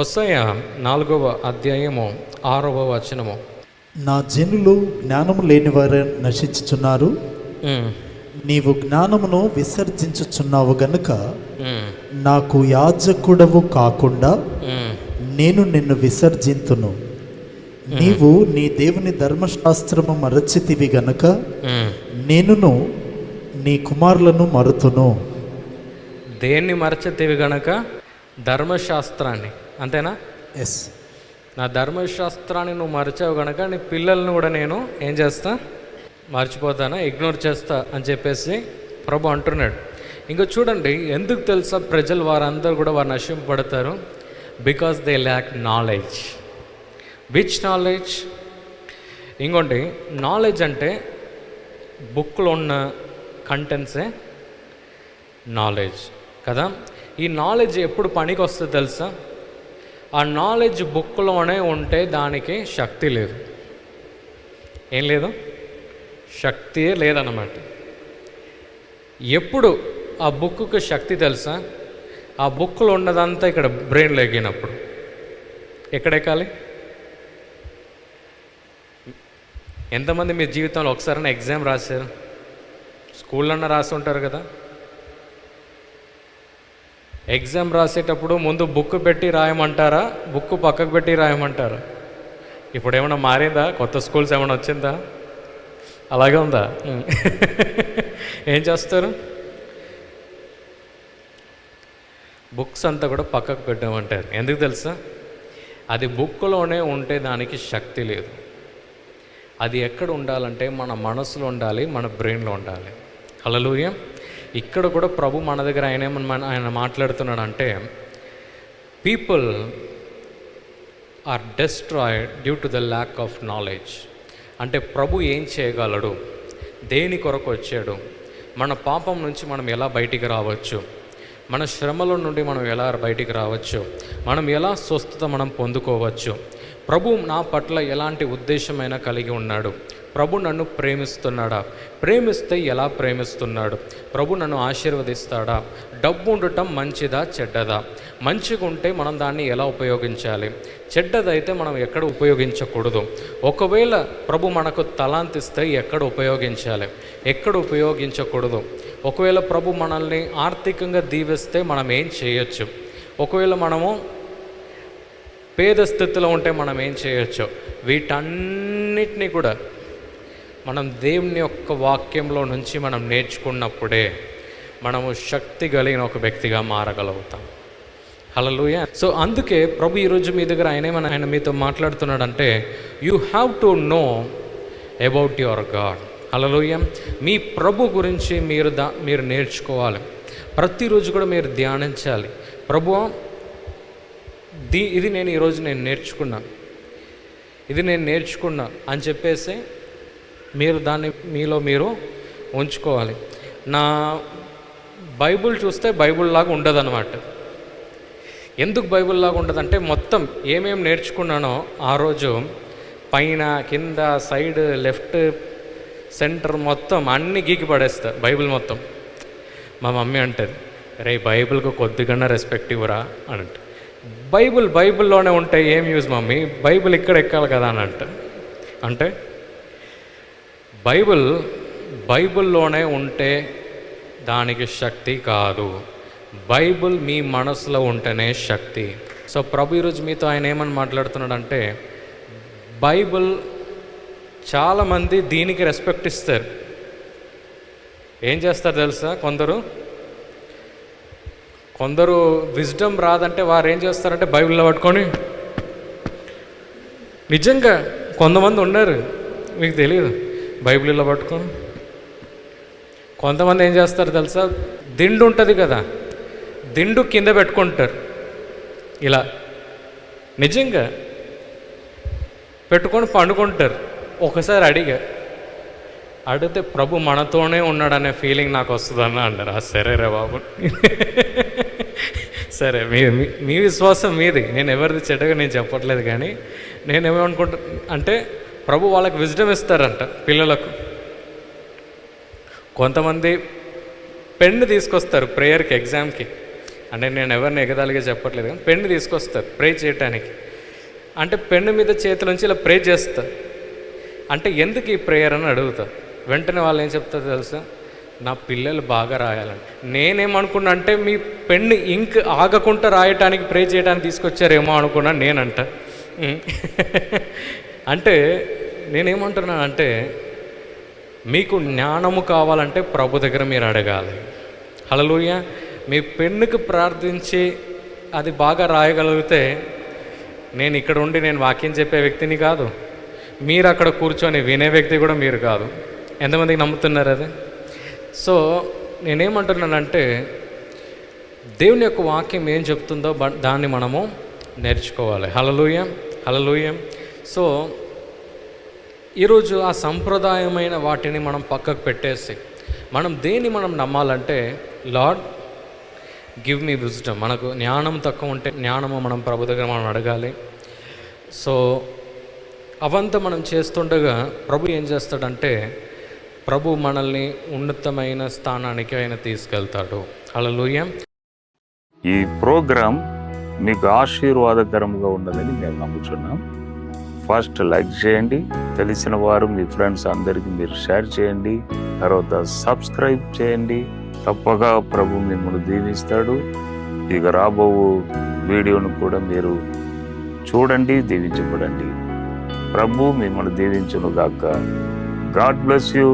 హోషేయ 4వ అధ్యాయము 6వ వచనము. నా జనులు జ్ఞానము లేని వారు నశించుచున్నారు, నీవు జ్ఞానమును విసర్జించుచున్నావు గనుక నాకు యాజకుడవు కాకుండా నేను నిన్ను విసర్జింతును. నీవు నీ దేవుని ధర్మశాస్త్రము మరచితివి గనుక నేనును నీ కుమారులను మరుతును. దేన్ని మరచితివి గనక? ధర్మశాస్త్రాన్ని. అంతేనా? ఎస్. నా ధర్మశాస్త్రాన్ని నువ్వు మరచావు గనక నీ పిల్లల్ని కూడా నేను ఏం చేస్తా? మర్చిపోతానా, ఇగ్నోర్ చేస్తా అని చెప్పేసి ప్రభు అంటున్నాడు. ఇంకా చూడండి, ఎందుకు తెలుసా ప్రజలు వారందరూ కూడా వారు నశింపబడతారు? Because they lack knowledge. Which knowledge? ఇంకోటి, నాలెడ్జ్ అంటే బుక్లో ఉన్న కంటెంట్సే నాలెడ్జ్ కదా. ఈ నాలెడ్జ్ ఎప్పుడు పనికి వస్తుంది తెలుసా? ఆ నాలెడ్జ్ బుక్లోనే ఉంటే దానికి శక్తి లేదు. ఏం లేదు? శక్తియే లేదన్నమాట. ఎప్పుడు ఆ బుక్కు శక్తి తెలుసా? ఆ బుక్లో ఉన్నదంతా ఇక్కడ బ్రెయిన్లో ఎక్కినప్పుడు. ఎక్కడెక్కాలి? ఎంతమంది మీ జీవితంలో ఒకసారైనా ఎగ్జామ్ రాశారు? స్కూళ్ళన్నా రాసి ఉంటారు కదా. ఎగ్జామ్ రాసేటప్పుడు ముందు బుక్ పెట్టి రాయమంటారా, బుక్ పక్కకు పెట్టి రాయమంటారా? ఇప్పుడు ఏమైనా మారిందా? కొత్త స్కూల్స్ ఏమైనా వచ్చిందా? అలాగే ఉందా? ఏం చేస్తారు? బుక్స్ అంతా కూడా పక్కకు పెట్టామంటారు. ఎందుకు తెలుసా? అది బుక్లోనే ఉంటే దానికి శక్తి లేదు. అది ఎక్కడ ఉండాలంటే మన మనసులో ఉండాలి, మన బ్రెయిన్లో ఉండాలి. హల్లెలూయా. ఇక్కడ కూడా ప్రభు మన దగ్గర ఆయన మాట్లాడుతున్నాడు. People are destroyed due to the lack of knowledge. అంటే ప్రభు ఏం చేయగలడు, దేని కొరకు వచ్చాడు, మన పాపం నుంచి మనం ఎలా బయటికి రావచ్చు, మన శ్రమల నుండి మనం ఎలా బయటికి రావచ్చు, మనం ఎలా స్వస్థత మనం పొందుకోవచ్చు, ప్రభు నా పట్ల ఎలాంటి ఉద్దేశమైనా కలిగి ఉన్నాడు, ప్రభు నన్ను ప్రేమిస్తున్నాడా, ప్రేమిస్తే ఎలా ప్రేమిస్తున్నాడు, ప్రభు నన్ను ఆశీర్వదిస్తాడా, డబ్బు ఉండటం మంచిదా చెడ్డదా, మంచిగా ఉంటే మనం దాన్ని ఎలా ఉపయోగించాలి, చెడ్డదైతే మనం ఎక్కడ ఉపయోగించకూడదు, ఒకవేళ ప్రభు మనకు తలాంతిస్తే ఎక్కడ ఉపయోగించాలి, ఎక్కడ ఉపయోగించకూడదు, ఒకవేళ ప్రభు మనల్ని ఆర్థికంగా దీవిస్తే మనం ఏం చేయొచ్చు, ఒకవేళ మనము పేద స్థితిలో ఉంటే మనం ఏం చేయొచ్చు, వీటన్నిటినీ కూడా మనం దేవుని యొక్క వాక్యంలో నుంచి మనం నేర్చుకున్నప్పుడే మనము శక్తి కలిగిన ఒక వ్యక్తిగా మారగలుగుతాం. హల్లెలూయా. సో అందుకే ప్రభు ఈరోజు మీ దగ్గర ఆయన మీతో మాట్లాడుతున్నాడంటే, you have to know about your God. Hallelujah. మీ ప్రభు గురించి మీరు నేర్చుకోవాలి. ప్రతిరోజు కూడా మీరు ధ్యానించాలి. ప్రభువా, ఇది నేను ఈరోజు నేర్చుకున్నా అని చెప్పేసి మీరు దాన్ని మీలో మీరు ఉంచుకోవాలి. నా బైబుల్ చూస్తే బైబుల్ లాగా ఉండదన్నమాట. ఎందుకు బైబుల్ లాగా ఉండదంటే, మొత్తం ఏమేమి నేర్చుకున్నానో ఆ రోజు పైన కింద సైడ్ లెఫ్ట్ సెంటర్ మొత్తం అన్నీ గీకి పడేస్తా బైబిల్ మొత్తం. మా మమ్మీ అంటది, రే బైబిల్కి కొద్దిగా రెస్పెక్ట్ ఇవ్వరా అని అంటే, బైబిల్లోనే ఉంటే ఏం యూజ్ మమ్మీ, బైబిల్ ఇక్కడ ఎక్కాలి కదా అని అంటే బైబిల్లోనే ఉంటే దానికి శక్తి కాదు, బైబిల్ మీ మనసులో ఉంటేనే శక్తి. సో ప్రభు ఈరోజు మీతో ఆయన ఏమని మాట్లాడుతున్నాడంటే, బైబిల్ చాలామంది దీనికి రెస్పెక్ట్ ఇస్తారు. ఏం చేస్తారు తెలుసా? కొందరు విజ్డమ్ రాదంటే వారు ఏం చేస్తారంటే బైబిల్లో పట్టుకొని, నిజంగా కొంతమంది ఉన్నారు, మీకు తెలియదు, బైబిల్లో పట్టుకొని. కొంతమంది ఏం చేస్తారు తెలుసా? దిండు ఉంటుంది కదా, దిండు కింద పెట్టుకుంటారు ఇలా, నిజంగా పెట్టుకొని పండుకుంటారు. ఒకసారి అడిగితే ప్రభు మనతోనే ఉన్నాడనే ఫీలింగ్ నాకు వస్తుందన్న అంటారు. సరే రే బాబు, సరే మీ విశ్వాసం మీది, నేను ఎవరిది చెడ్డగా నేను చెప్పట్లేదు. కానీ నేనేమనుకుంటా అంటే, ప్రభు వాళ్ళకి విజ్డమ్ ఇస్తారంట పిల్లలకు. కొంతమంది పెన్ను తీసుకొస్తారు ప్రేయర్కి, ఎగ్జామ్కి, అంటే నేను ఎవరిని ఎగదాలిగా చెప్పట్లేదు, కానీ పెన్ను తీసుకొస్తారు ప్రే చేయటానికి. అంటే పెన్ను మీద చేతులుంచి ఇలా ప్రే చేస్తారు. అంటే ఎందుకు ఈ ప్రేయర్ అని అడుగుతారు. వెంటనే వాళ్ళు ఏం చెప్తారు తెలుసా, నా పిల్లలు బాగా రాయాలని. నేనేమనుకున్నా అంటే మీ పెన్ను ఇంక్ ఆగకుండా రాయటానికి ప్రే చేయడానికి తీసుకొచ్చారేమో అనుకున్నా నేనంట. అంటే నేనేమంటున్నానంటే మీకు జ్ఞానము కావాలంటే ప్రభు దగ్గర మీరు అడగాలి. హల్లెలూయా. మీ పెన్నుకు ప్రార్థించి అది బాగా రాయగలిగితే నేను ఇక్కడ ఉండి నేను వాక్యం చెప్పే వ్యక్తిని కాదు, మీరు అక్కడ కూర్చొని వినే వ్యక్తి కూడా మీరు కాదు. ఎంతమందికి నమ్ముతున్నారు అది? సో నేనేమంటున్నానంటే దేవుని యొక్క వాక్యం ఏం చెప్తుందో దాన్ని మనము నేర్చుకోవాలి. హల్లెలూయా, హల్లెలూయా. సో ఈరోజు ఆ సంప్రదాయమైన వాటిని మనం పక్కకు పెట్టేసి మనం దేన్ని మనం నమ్మాలంటే, లార్డ్ గివ్ మీ విజ్డమ్. మనకు జ్ఞానం తక్కువ ఉంటే జ్ఞానము మనం ప్రభు దగ్గర మనం అడగాలి. సో అవంతా మనం చేస్తుండగా ప్రభు ఏం చేస్తాడంటే, ప్రభు మనల్ని ఉన్నతమైన స్థానానికి ఆయన తీసుకెళ్తాడు. హల్లెలూయా. ఈ ప్రోగ్రాం మీకు ఆశీర్వాదకరంగా ఉన్నదని మేము నమ్ముచున్నాం. ఫస్ట్ లైక్ చేయండి, తెలిసిన వారు మీ ఫ్రెండ్స్ అందరికీ మీరు షేర్ చేయండి, తర్వాత సబ్స్క్రైబ్ చేయండి. తప్పగా ప్రభు మిమ్మల్ని దీవిస్తాడు. ఇక రాబో వీడియోను కూడా మీరు చూడండి, దీవించబడండి. ప్రభు మిమ్మల్ని దీవించును గాక. God bless you.